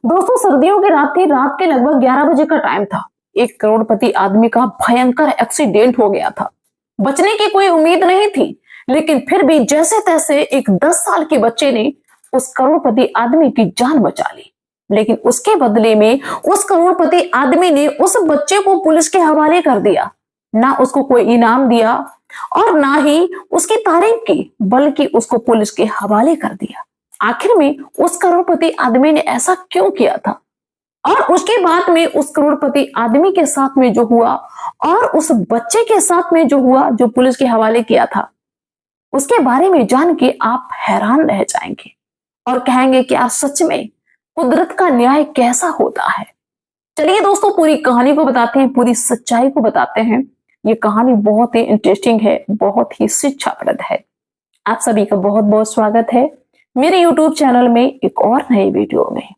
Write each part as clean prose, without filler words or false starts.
दोस्तों सर्दियों की रात थी, रात के लगभग 11 बजे का टाइम था। एक करोड़पति आदमी का भयंकर एक्सीडेंट हो गया था। बचने की कोई उम्मीद नहीं थी, लेकिन फिर भी जैसे तैसे एक 10 साल के बच्चे ने उस करोड़पति आदमी की जान बचा ली। लेकिन उसके बदले में उस करोड़पति आदमी ने उस बच्चे को पुलिस के हवाले कर दिया। ना उसको कोई इनाम दिया और ना ही उसकी तारीफ की, बल्कि उसको पुलिस के हवाले कर दिया। आखिर में उस करोड़पति आदमी ने ऐसा क्यों किया था और उसके बाद में उस करोड़पति आदमी के साथ में जो हुआ और उस बच्चे के साथ में जो हुआ जो पुलिस के हवाले किया था, उसके बारे में जान के आप हैरान रह जाएंगे और कहेंगे कि यार सच में कुदरत का न्याय कैसा होता है। चलिए दोस्तों पूरी कहानी को बताते हैं, पूरी सच्चाई को बताते हैं। ये कहानी बहुत ही इंटरेस्टिंग है, बहुत ही शिक्षाप्रद है। आप सभी का बहुत बहुत स्वागत है मेरे YouTube चैनल में एक और नए वीडियो में।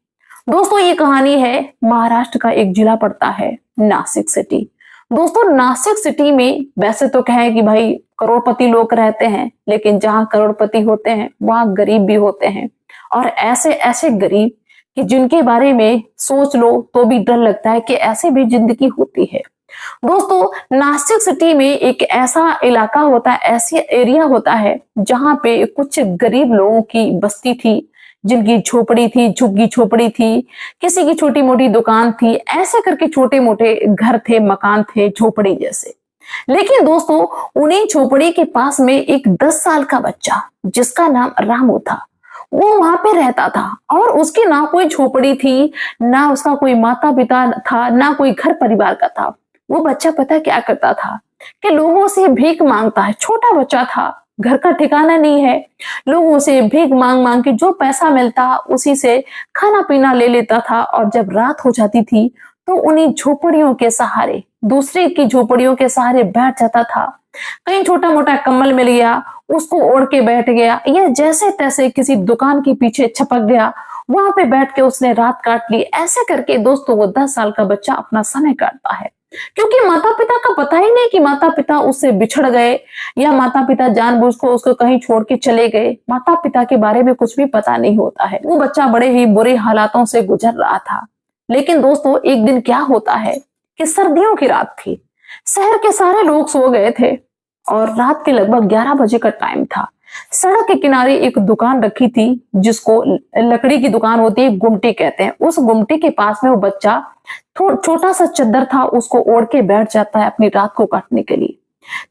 दोस्तों ये कहानी है महाराष्ट्र का एक जिला पड़ता है नासिक सिटी। दोस्तों नासिक सिटी में वैसे तो कहें कि भाई करोड़पति लोग रहते हैं, लेकिन जहां करोड़पति होते हैं वहां गरीब भी होते हैं, और ऐसे ऐसे गरीब कि जिनके बारे में सोच लो तो भी डर लगता है कि ऐसे भी जिंदगी होती है। दोस्तों नासिक सिटी में एक ऐसा इलाका होता है, ऐसी एरिया होता है जहां पे कुछ गरीब लोगों की बस्ती थी, जिनकी झोपड़ी थी, झुग्गी झोपड़ी थी, किसी की छोटी मोटी दुकान थी, ऐसे करके छोटे मोटे घर थे, मकान थे, झोपड़ी जैसे। लेकिन दोस्तों उन्हीं झोपड़ी के पास में एक 10 साल का बच्चा जिसका नाम रामू था, वो वहां पे रहता था। और उसकी ना कोई झोपड़ी थी, ना उसका कोई माता पिता था, ना कोई घर परिवार का था। वो बच्चा पता क्या करता था कि लोगों से भीख मांगता है। छोटा बच्चा था, घर का ठिकाना नहीं है, लोगों से भीख मांग मांग के जो पैसा मिलता उसी से खाना पीना ले लेता था। और जब रात हो जाती थी तो उन्हीं झोपड़ियों के सहारे, दूसरे की झोपड़ियों के सहारे बैठ जाता था। कहीं छोटा मोटा कंबल मिल गया, उसको ओढ़ के बैठ गया, या जैसे तैसे किसी दुकान के पीछे छपक गया, वहां पे बैठ के उसने रात काट ली। ऐसे करके दोस्तों वो 10 साल का बच्चा अपना समय काटता है, क्योंकि माता पिता का पता ही नहीं कि माता पिता उससे बिछड़ गए या माता पिता जानबूझ को उसको कहीं छोड़ के चले गए। माता पिता के बारे में कुछ भी पता नहीं होता है। वो बच्चा बड़े ही बुरे हालातों से गुजर रहा था। लेकिन दोस्तों एक दिन क्या होता है कि सर्दियों की रात थी, शहर के सारे लोग सो गए थे और रात के लगभग 11 बजे का टाइम था। सड़क के किनारे एक दुकान रखी थी, जिसको लकड़ी की दुकान होती है, गुमटी कहते हैं। उस गुमटी के पास में वो बच्चा छोटा सा चद्दर था, उसको ओढ़ के बैठ जाता है अपनी रात को काटने के लिए।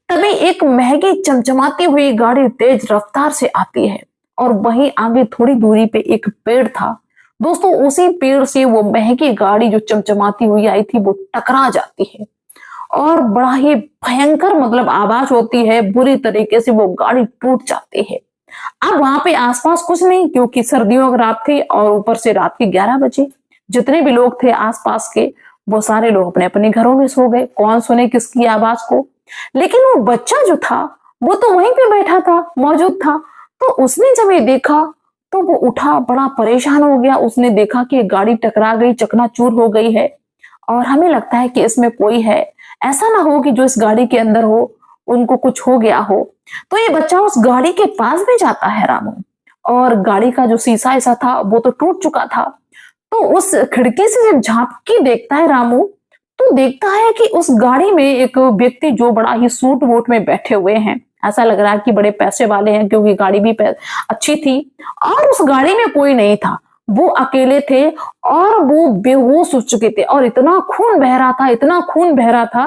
तभी एक महंगी चमचमाती हुई गाड़ी तेज रफ्तार से आती है और वहीं आगे थोड़ी दूरी पे एक पेड़ था। दोस्तों उसी पेड़ से वो महंगी गाड़ी जो चमचमाती हुई आई थी वो टकरा जाती है और बड़ा ही भयंकर मतलब आवाज होती है, बुरी तरीके से वो गाड़ी टूट जाती है। अब वहां पे आसपास कुछ नहीं, क्योंकि सर्दियों की रात थी और ऊपर से रात के 11 बजे। जितने भी लोग थे आसपास के वो सारे लोग अपने अपने घरों में सो गए। कौन सुने किसकी आवाज को। लेकिन वो बच्चा जो था वो तो वहीं पे बैठा था, मौजूद था। तो उसने जब ये देखा तो वो उठा, बड़ा परेशान हो गया। उसने देखा कि गाड़ी टकरा गई, चकनाचूर हो गई है और हमें लगता है कि इसमें कोई है, ऐसा ना हो कि जो इस गाड़ी के अंदर हो उनको कुछ हो गया हो। तो ये बच्चा उस गाड़ी के पास भी जाता है रामू, और गाड़ी का जो शीशा ऐसा था वो तो टूट चुका था। तो उस खिड़की से जब झांक के देखता है रामू, तो देखता है कि उस गाड़ी में एक व्यक्ति जो बड़ा ही सूट वूट में बैठे हुए हैं। ऐसा लग रहा है कि बड़े पैसे वाले हैं, क्योंकि गाड़ी भी अच्छी थी। और उस गाड़ी में कोई नहीं था, वो अकेले थे और वो बेहोश हो चुके थे। और इतना खून बह रहा था, इतना खून बह रहा था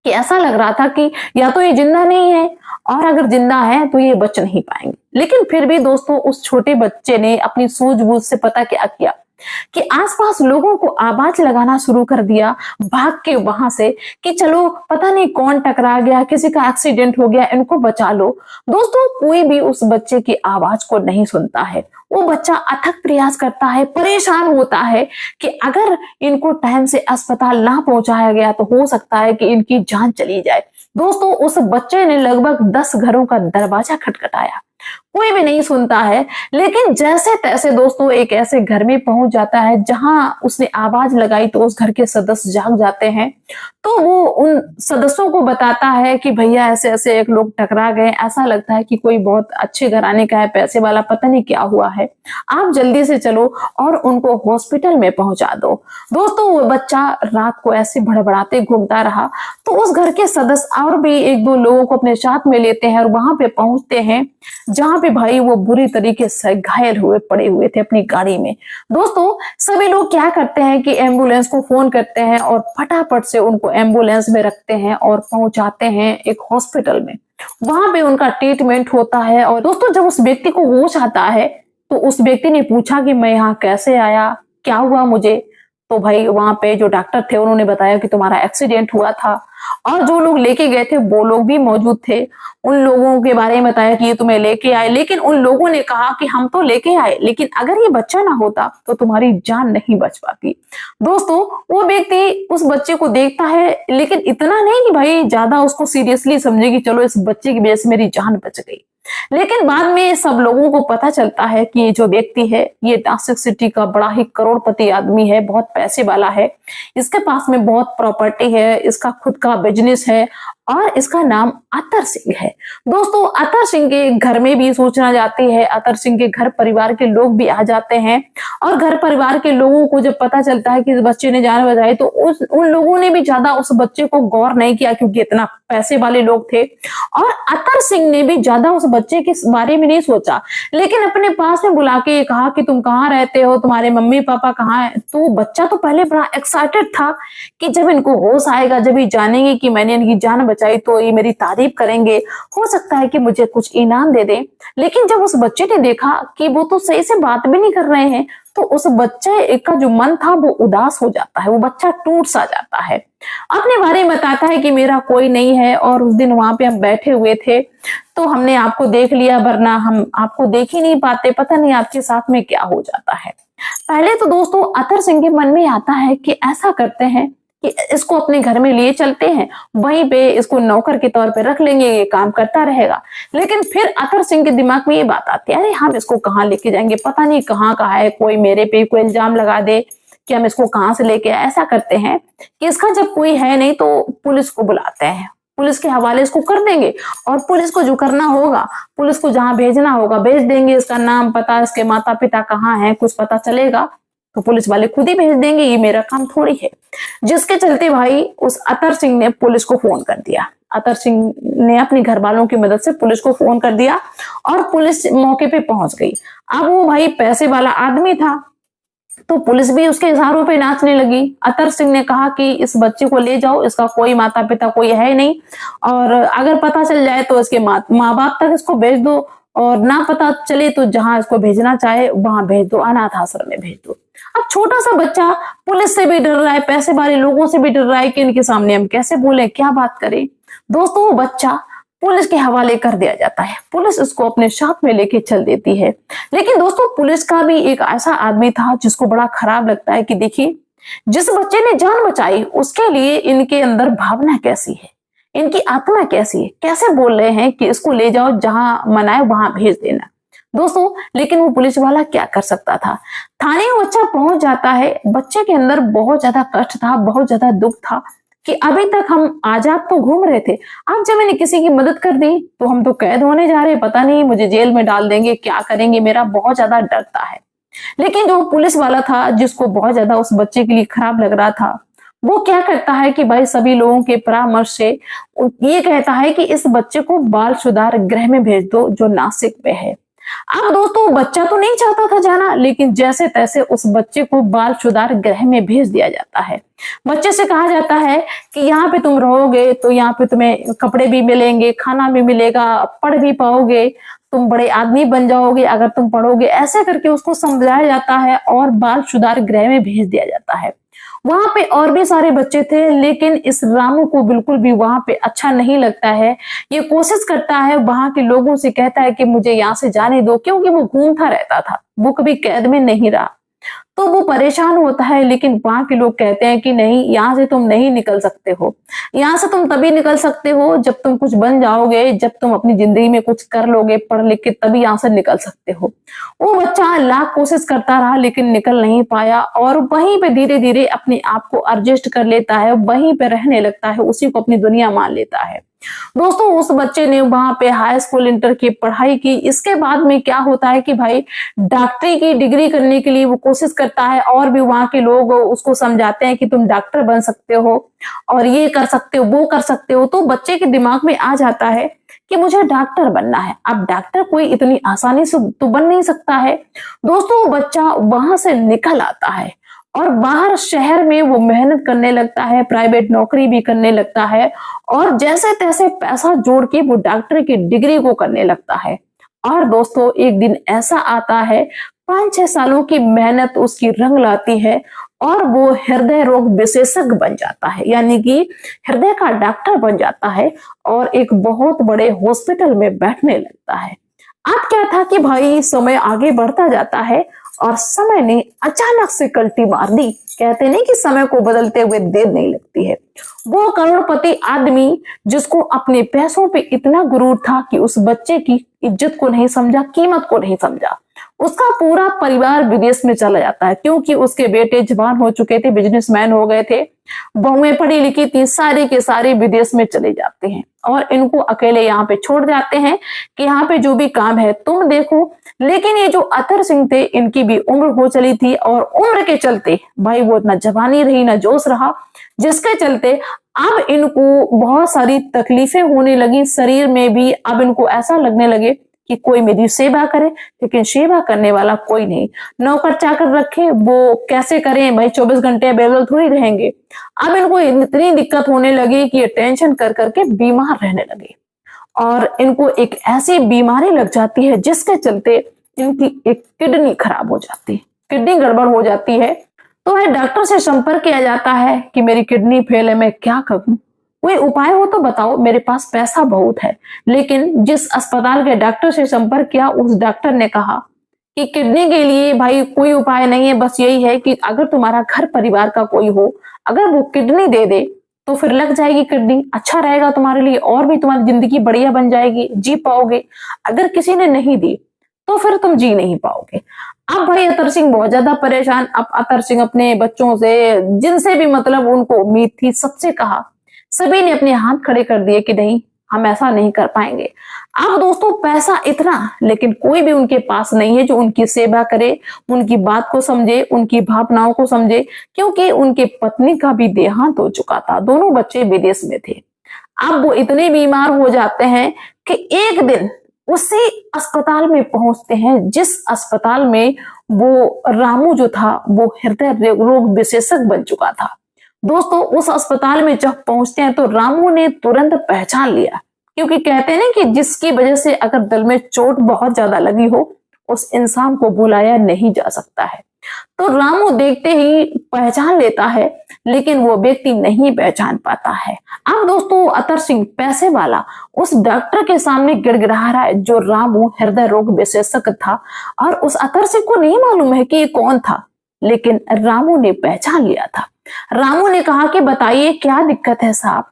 कि ऐसा लग रहा था कि या तो ये जिंदा नहीं है, और अगर जिंदा है तो ये बच नहीं पाएंगे। लेकिन फिर भी दोस्तों उस छोटे बच्चे ने अपनी सूझबूझ से पता क्या किया कि आसपास लोगों को आवाज लगाना शुरू कर दिया, भाग के वहां से, कि चलो पता नहीं कौन टकरा गया, किसी का एक्सीडेंट हो गया, इनको बचा लो। दोस्तों कोई भी उस बच्चे की आवाज को नहीं सुनता है। वो बच्चा अथक प्रयास करता है, परेशान होता है कि अगर इनको टाइम से अस्पताल ना पहुंचाया गया तो हो सकता है कि इनकी जान चली जाए। दोस्तों उस बच्चे ने लगभग 10 घरों का दरवाजा खटखटाया, कोई भी नहीं सुनता है। लेकिन जैसे तैसे दोस्तों एक ऐसे घर में पहुंच जाता है जहां उसने आवाज लगाई तो उस घर के सदस्य जाग जाते हैं। तो वो उन सदस्यों को बताता है कि भैया ऐसे ऐसे एक लोग टकरा गए, ऐसा लगता है कि कोई बहुत अच्छे घराने का है, पैसे वाला, पता नहीं क्या हुआ है, आप जल्दी से चलो और उनको हॉस्पिटल में पहुंचा दो। दोस्तों वो बच्चा रात को ऐसे भड़बड़ाते घूमता रहा। तो उस घर के सदस्य और भी एक दो लोगों को अपने साथ में लेते हैं और वहां पे पहुंचते हैं जहां पे भाई वो बुरी तरीके से घायल हुए पड़े हुए थे अपनी गाड़ी में। दोस्तों सभी लोग क्या करते हैं कि एम्बुलेंस को फोन करते हैं और फटाफट से उनको एम्बुलेंस में रखते हैं और पहुंचाते हैं एक हॉस्पिटल में। वहां पे उनका ट्रीटमेंट होता है। और दोस्तों जब उस व्यक्ति को होश आता है तो उस व्यक्ति ने पूछा कि मैं यहाँ कैसे आया, क्या हुआ मुझे। तो भाई वहां पे जो डॉक्टर थे उन्होंने बताया कि तुम्हारा एक्सीडेंट हुआ था। और जो लोग लेके गए थे वो लोग भी मौजूद थे। उन लोगों के बारे में बताया कि ये तुम्हें लेके आए, लेकिन उन लोगों ने कहा कि हम तो लेके आए लेकिन अगर ये बच्चा ना होता तो तुम्हारी जान नहीं बच पाती। दोस्तों वो व्यक्ति उस बच्चे को देखता है लेकिन इतना नहीं कि भाई ज्यादा उसको सीरियसली समझे कि चलो इस बच्चे की वजह से मेरी जान बच गई। लेकिन बाद में सब लोगों को पता चलता है कि ये जो व्यक्ति है ये नासिक सिटी का बड़ा ही करोड़पति आदमी है, बहुत पैसे वाला है, इसके पास में बहुत प्रॉपर्टी है, इसका खुद का बिजनेस है और इसका नाम अतर सिंह है। दोस्तों अतर सिंह के घर में भी सूचना जाती है, अतर सिंह के घर परिवार के लोग भी आ जाते हैं और घर परिवार के लोगों को जब पता चलता है कि इस बच्चे ने जान बचाई तो उन लोगों ने भी ज्यादा उस बच्चे को गौर नहीं किया क्योंकि इतना पैसे वाले लोग थे। और अतर सिंह ने भी ज्यादा उस बच्चे के बारे में नहीं सोचा, लेकिन अपने पास में बुला के कहा कि तुम कहाँ रहते हो, तुम्हारे मम्मी पापा कहाँ है। तो बच्चा तो पहले बड़ा एक्साइटेड था कि जब इनको होश आएगा, जब ये जानेंगे कि मैंने इनकी जान बचाई तो ये मेरी तारीफ करेंगे, हो सकता है कि मुझे कुछ इनाम दे दें। लेकिन जब उस बच्चे ने देखा कि वो तो सही से बात भी नहीं कर रहे हैं तो उस बच्चे का जो मन था वो उदास हो जाता है, वो बच्चा टूट सा जाता है, अपने बारे में बताता है कि मेरा कोई नहीं है और उस दिन वहां पे हम बैठे हुए थे तो हमने आपको देख लिया, वरना हम आपको देख ही नहीं पाते, पता नहीं आपके साथ में क्या हो जाता है। पहले तो दोस्तों अतर सिंह के मन में आता है कि ऐसा करते हैं कि इसको अपने घर में लिए चलते हैं, वहीं पे इसको नौकर के तौर पे रख लेंगे, ये काम करता रहेगा। लेकिन फिर अतर सिंह के दिमाग में ये बात आती है, अरे हम इसको कहाँ लेके जाएंगे, पता नहीं कहाँ का है, कोई मेरे पे कोई इल्जाम लगा दे कि हम इसको कहाँ से लेके आए। ऐसा करते हैं कि इसका जब कोई है नहीं तो पुलिस को बुलाते हैं, पुलिस के हवाले इसको कर देंगे और पुलिस को जो करना होगा, पुलिस को जहां भेजना होगा भेज देंगे। इसका नाम पता, इसके माता पिता कहाँ हैं, कुछ पता चलेगा तो पुलिस वाले खुद ही भेज देंगे, ये मेरा काम थोड़ी है। जिसके चलते भाई उस अतर सिंह ने पुलिस को फोन कर दिया। अतर सिंह ने अपने घर वालों की मदद से पुलिस को फोन कर दिया और पुलिस मौके पे पहुंच गई। अब वो भाई पैसे वाला आदमी था तो पुलिस भी उसके इशारों पे नाचने लगी। अतर सिंह ने कहा कि इस बच्चे को ले जाओ, इसका कोई माता पिता कोई है नहीं और अगर पता चल जाए तो इसके माँ बाप तक इसको भेज दो और ना पता चले तो जहां इसको भेजना चाहे वहां भेज दो, अनाथ आश्रम में भेज दो। अब छोटा सा बच्चा पुलिस से भी डर रहा है, पैसे वाले लोगों से भी डर रहा है कि इनके सामने हम कैसे बोले, क्या बात करें। दोस्तों वो बच्चा पुलिस के हवाले कर दिया जाता है, पुलिस इसको अपने साथ में लेके चल देती है। लेकिन दोस्तों पुलिस का भी एक ऐसा आदमी था जिसको बड़ा खराब लगता है कि देखिए जिस बच्चे ने जान बचाई उसके लिए इनके अंदर भावना कैसी है, इनकी आत्मा कैसी है, कैसे बोल रहे हैं कि इसको ले जाओ, जहां मनाए वहां भेज देना। दोस्तों लेकिन वो पुलिस वाला क्या कर सकता था। थाने में बच्चा पहुंच जाता है, बच्चे के अंदर बहुत ज्यादा कष्ट था, बहुत ज्यादा दुख था कि अभी तक हम आजाद तो घूम रहे थे, अब जब मैंने किसी की मदद कर दी तो हम तो कैद होने जा रहे, पता नहीं मुझे जेल में डाल देंगे, क्या करेंगे, मेरा बहुत ज्यादा डरता है। लेकिन जो पुलिस वाला था जिसको बहुत ज्यादा उस बच्चे के लिए खराब लग रहा था, वो क्या करता है कि भाई सभी लोगों के परामर्श से ये कहता है कि इस बच्चे को बाल सुधार गृह में भेज दो जो नासिक में है। अब दोस्तों बच्चा तो नहीं चाहता था जाना, लेकिन जैसे तैसे उस बच्चे को बाल सुधार गृह में भेज दिया जाता है। बच्चे से कहा जाता है कि यहाँ पे तुम रहोगे तो यहाँ पे तुम्हें कपड़े भी मिलेंगे, खाना भी मिलेगा, पढ़ भी पाओगे, तुम बड़े आदमी बन जाओगे अगर तुम पढ़ोगे। ऐसे करके उसको समझाया जाता है और बाल सुधार गृह में भेज दिया जाता है। वहां पे और भी सारे बच्चे थे लेकिन इस रामू को बिल्कुल भी वहां पे अच्छा नहीं लगता है। ये कोशिश करता है, वहां के लोगों से कहता है कि मुझे यहाँ से जाने दो, क्योंकि वो घूमता रहता था, वो कभी कैद में नहीं रहा। तो वो परेशान होता है, लेकिन वहां के लोग कहते हैं कि नहीं, यहाँ से तुम नहीं निकल सकते हो। यहाँ से तुम तभी निकल सकते हो जब तुम कुछ बन जाओगे, जब तुम अपनी जिंदगी में कुछ कर लोगे, पढ़ लिख के, तभी यहाँ से निकल सकते हो। वो बच्चा लाख कोशिश करता रहा लेकिन निकल नहीं पाया, और वहीं पे धीरे धीरे अपने आप को एडजस्ट कर लेता है, वहीं पे रहने लगता है, उसी को अपनी दुनिया मान लेता है। दोस्तों, उस बच्चे ने वहां पे हाई स्कूल, इंटर की पढ़ाई की। इसके बाद में क्या होता है कि भाई डॉक्टरी की डिग्री करने के लिए वो कोशिश करता है, और भी वहां के लोग उसको समझाते हैं कि तुम डॉक्टर बन सकते हो और ये कर सकते हो, वो कर सकते हो। तो बच्चे के दिमाग में आ जाता है कि मुझे डॉक्टर बनना है। अब डॉक्टर कोई इतनी आसानी से तो बन नहीं सकता है। दोस्तों, वो बच्चा वहां से निकल आता है और बाहर शहर में वो मेहनत करने लगता है, प्राइवेट नौकरी भी करने लगता है, और जैसे तैसे पैसा जोड़ के वो डॉक्टर की डिग्री को करने लगता है। और दोस्तों, एक दिन ऐसा आता है, 5-6 सालों की मेहनत उसकी रंग लाती है और वो हृदय रोग विशेषज्ञ बन जाता है, यानी कि हृदय का डॉक्टर बन जाता है और एक बहुत बड़े हॉस्पिटल में बैठने लगता है। अब क्या था कि भाई समय आगे बढ़ता जाता है और समय ने अचानक से कल्टी मार दी। कहते नहीं कि समय को बदलते हुए देर नहीं लगती है। वो करोड़पति आदमी जिसको अपने पैसों पे इतना गुरूर था कि उस बच्चे की इज्जत को नहीं समझा, कीमत को नहीं समझा, उसका पूरा परिवार विदेश में चला जाता है, क्योंकि उसके बेटे जवान हो चुके थे, बिजनेसमैन हो गए थे, बहुएं पढ़ी लिखी थी, सारे के सारे विदेश में चले जाते हैं और इनको अकेले यहाँ पे छोड़ जाते हैं कि यहाँ पे जो भी काम है तुम देखो। लेकिन ये जो अतर सिंह थे, इनकी भी उम्र हो चली थी और उम्र के चलते भाई वो ना जवानी रही ना जोश रहा, जिसके चलते अब इनको बहुत सारी तकलीफें होने लगी शरीर में भी। अब इनको ऐसा लगने लगे कि कोई मेरी सेवा करे, लेकिन सेवा करने वाला कोई नहीं। नौकर चाकर रखे, वो कैसे करें भाई, 24 घंटे अवेलेबल थोड़ी रहेंगे। अब इनको इतनी दिक्कत होने लगी कि ये टेंशन कर करके बीमार रहने लगे और इनको एक ऐसी बीमारी लग जाती है जिसके चलते इनकी एक किडनी खराब हो जाती है, किडनी गड़बड़ हो जाती है। तो है डॉक्टर से संपर्क किया जाता है कि मेरी किडनी फेल है, मैं क्या करूं, कोई उपाय हो तो बताओ, मेरे पास पैसा बहुत है। लेकिन जिस अस्पताल के डॉक्टर से संपर्क किया, उस डॉक्टर ने कहा कि किडनी के लिए भाई कोई उपाय नहीं है, बस यही है कि अगर तुम्हारा घर परिवार का कोई हो, अगर वो किडनी दे दे तो फिर लग जाएगी किडनी, अच्छा रहेगा तुम्हारे लिए और भी तुम्हारी जिंदगी बढ़िया बन जाएगी, जी पाओगे। अगर किसी ने नहीं दी तो फिर तुम जी नहीं पाओगे। अब भाई अतर सिंह बहुत ज्यादा परेशान। अब अतर सिंह अपने बच्चों से, जिनसे भी मतलब उनको उम्मीद थी, सबसे कहा, सभी ने अपने हाथ खड़े कर दिए कि नहीं, हम ऐसा नहीं कर पाएंगे। अब दोस्तों, पैसा इतना, लेकिन कोई भी उनके पास नहीं है जो उनकी सेवा करे, उनकी बात को समझे, उनकी भावनाओं को समझे, क्योंकि उनके पत्नी का भी देहांत हो चुका था, दोनों बच्चे विदेश में थे। अब वो इतने बीमार हो जाते हैं कि एक दिन उसी अस्पताल में पहुंचते हैं जिस अस्पताल में वो रामू जो था वो हृदय रोग विशेषज्ञ बन चुका था। दोस्तों, उस अस्पताल में जब पहुंचते हैं तो रामू ने तुरंत पहचान लिया, क्योंकि कहते हैं ना कि जिसकी वजह से अगर दिल में चोट बहुत ज्यादा लगी हो, उस इंसान को बुलाया नहीं जा सकता है। तो रामू देखते ही पहचान लेता है, लेकिन वो व्यक्ति नहीं पहचान पाता है। अब दोस्तों, अतर सिंह पैसे वाला उस डॉक्टर के सामने गिड़गिड़ा रहा है जो रामू हृदय रोग विशेषज्ञ था, और उस अतर सिंह को नहीं मालूम है कि ये कौन था, लेकिन रामू ने पहचान लिया था। रामू ने कहा कि बताइए क्या दिक्कत है साहब।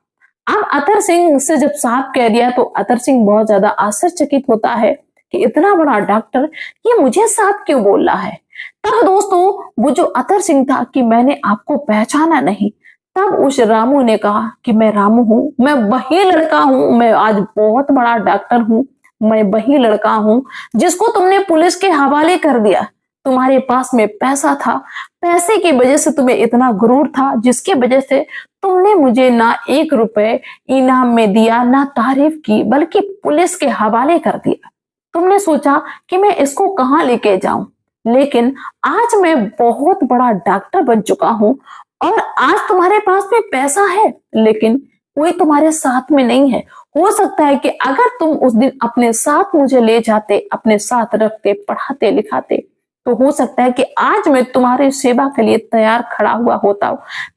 अब अतर सिंह से जब साहब कह दिया तो अतर सिंह बहुत ज्यादा आश्चर्यचकित होता है कि इतना बड़ा डॉक्टर ये मुझे साहब क्यों बोल रहा है। तब दोस्तों, वो जो अतर सिंह था कि मैंने आपको पहचाना नहीं, तब उस रामू ने कहा कि मैं रामू हूं, मैं वही लड़का हूं, मैं आज बहुत बड़ा डॉक्टर हूं, मैं वही लड़का हूं जिसको तुमने पुलिस के हवाले कर दिया। तुम्हारे पास में पैसा था, पैसे की वजह से तुम्हें इतना गुरूर था, जिसकी वजह से तुमने मुझे ना 1 रुपए इनाम में दिया, ना तारीफ की, बल्कि पुलिस के हवाले कर दिया। तुमने सोचा कि मैं इसको कहाँ लेके जाऊं, लेकिन आज मैं बहुत बड़ा डॉक्टर बन चुका हूं और आज तुम्हारे पास में पैसा है, लेकिन कोई तुम्हारे साथ में नहीं है। हो सकता है कि अगर तुम उस दिन अपने साथ मुझे ले जाते, अपने साथ रखते, पढ़ाते लिखाते, तो हो सकता है कि आज मैं तुम्हारी सेवा के लिए तैयार खड़ा हुआ होता,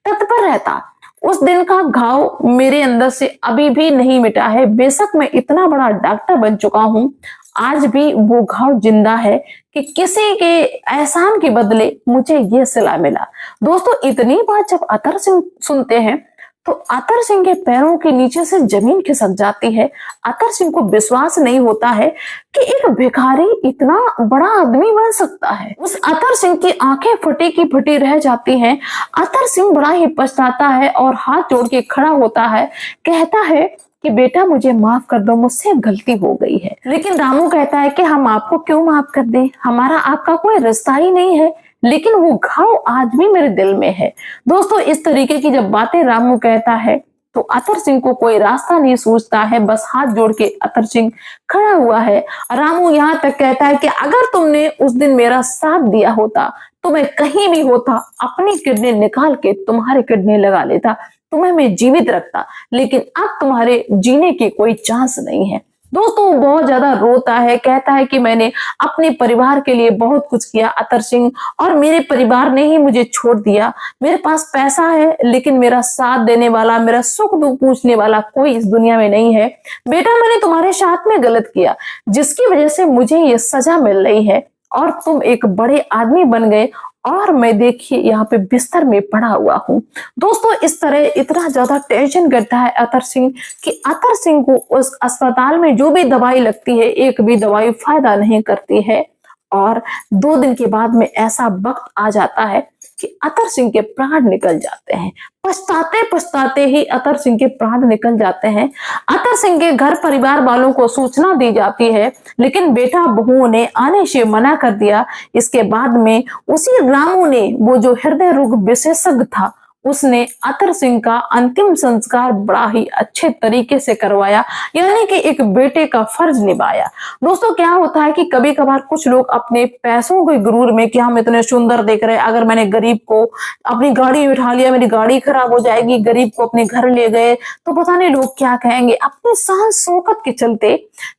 तत्पर रहता। उस दिन का घाव मेरे अंदर से अभी भी नहीं मिटा है। बेशक मैं इतना बड़ा डॉक्टर बन चुका हूं, आज भी वो घाव जिंदा है कि किसी के एहसान के बदले मुझे ये सिला मिला। दोस्तों, इतनी बात जब अतर सिंह सुनते हैं तो अतर सिंह के पैरों के नीचे से जमीन खिसक जाती है। अतर सिंह को विश्वास नहीं होता है कि एक भिखारी इतना बड़ा आदमी बन सकता है। उस अतर सिंह की आंखें फटी की फटी रह जाती हैं। अतर सिंह बड़ा ही पछताता है और हाथ जोड़ के खड़ा होता है, कहता है कि बेटा मुझे माफ कर दो, मुझसे गलती हो गई है। लेकिन रामू कहता है कि हम आपको क्यों माफ कर दें, हमारा आपका कोई रिश्ता ही नहीं है। लेकिन वो घाव आज भी मेरे दिल में है। दोस्तों, इस तरीके की जब बातें रामू कहता है तो अतर सिंह को कोई रास्ता नहीं सूझता है, बस हाथ जोड़ के अतर सिंह खड़ा हुआ है। रामू यहाँ तक कहता है कि अगर तुमने उस दिन मेरा साथ दिया होता तो मैं कहीं भी होता अपनी किडनी निकाल के तुम्हारे किडनी लगा लेता, तुम्हें मैं जीवित रखता, लेकिन अब तुम्हारे जीने की कोई चांस नहीं है। दोस्तों, वो बहुत ज्यादा रोता है, कहता है कि मैंने अपने परिवार के लिए बहुत कुछ किया अतर सिंह, और मेरे परिवार ने ही मुझे छोड़ दिया। मेरे पास पैसा है लेकिन मेरा साथ देने वाला, मेरा सुख दुख पूछने वाला कोई इस दुनिया में नहीं है। बेटा, मैंने तुम्हारे साथ में गलत किया जिसकी वजह से मुझे ये सजा मिल रही है, और तुम एक बड़े आदमी बन गए और मैं देखिए यहाँ पे बिस्तर में पड़ा हुआ हूँ। दोस्तों, इस तरह इतना ज्यादा टेंशन करता है अतर सिंह कि अतर सिंह को उस अस्पताल में जो भी दवाई लगती है, एक भी दवाई फायदा नहीं करती है। और 2 दिन के बाद में ऐसा वक्त आ जाता है कि अतर सिंह के प्राण निकल जाते हैं। पछताते पछताते ही अतर सिंह के प्राण निकल जाते हैं। अतर सिंह के घर परिवार वालों को सूचना दी जाती है, लेकिन बेटा बहुओं ने आने से मना कर दिया। इसके बाद में उसी रामू ने, वो जो हृदय रोग विशेषज्ञ था, उसने अतर सिंह का अंतिम संस्कार बड़ा ही अच्छे तरीके से करवाया, यानी कि एक बेटे का फर्ज निभाया। दोस्तों, क्या होता है कि कभी कभार कुछ लोग अपने पैसों के गुरूर में कि हम इतने सुंदर देख रहे हैं, अगर मैंने गरीब को अपनी गाड़ी में उठा लिया, मेरी गाड़ी खराब हो जाएगी, गरीब को अपने घर ले गए तो पता नहीं लोग क्या कहेंगे, अपनी शान शौकत के चलते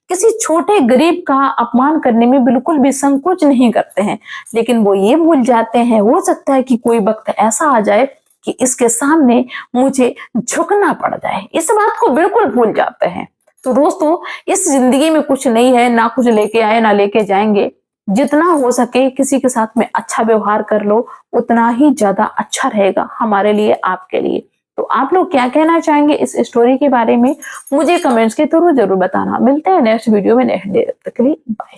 किसी छोटे गरीब का अपमान करने में बिल्कुल भी संकोच नहीं करते हैं। लेकिन वो ये भूल जाते हैं, हो सकता है कि कोई वक्त ऐसा आ जाए कि इसके सामने मुझे झुकना पड़ जाए, इस बात को बिल्कुल भूल जाते हैं। तो दोस्तों, इस जिंदगी में कुछ नहीं है, ना कुछ लेके आए ना लेके जाएंगे। जितना हो सके किसी के साथ में अच्छा व्यवहार कर लो, उतना ही ज्यादा अच्छा रहेगा हमारे लिए, आपके लिए। तो आप लोग क्या कहना चाहेंगे इस स्टोरी के बारे में, मुझे कमेंट्स के थ्रू जरूर बताना। मिलते हैं नेक्स्ट वीडियो में नेक्स्ट डे, तक के लिए बाय।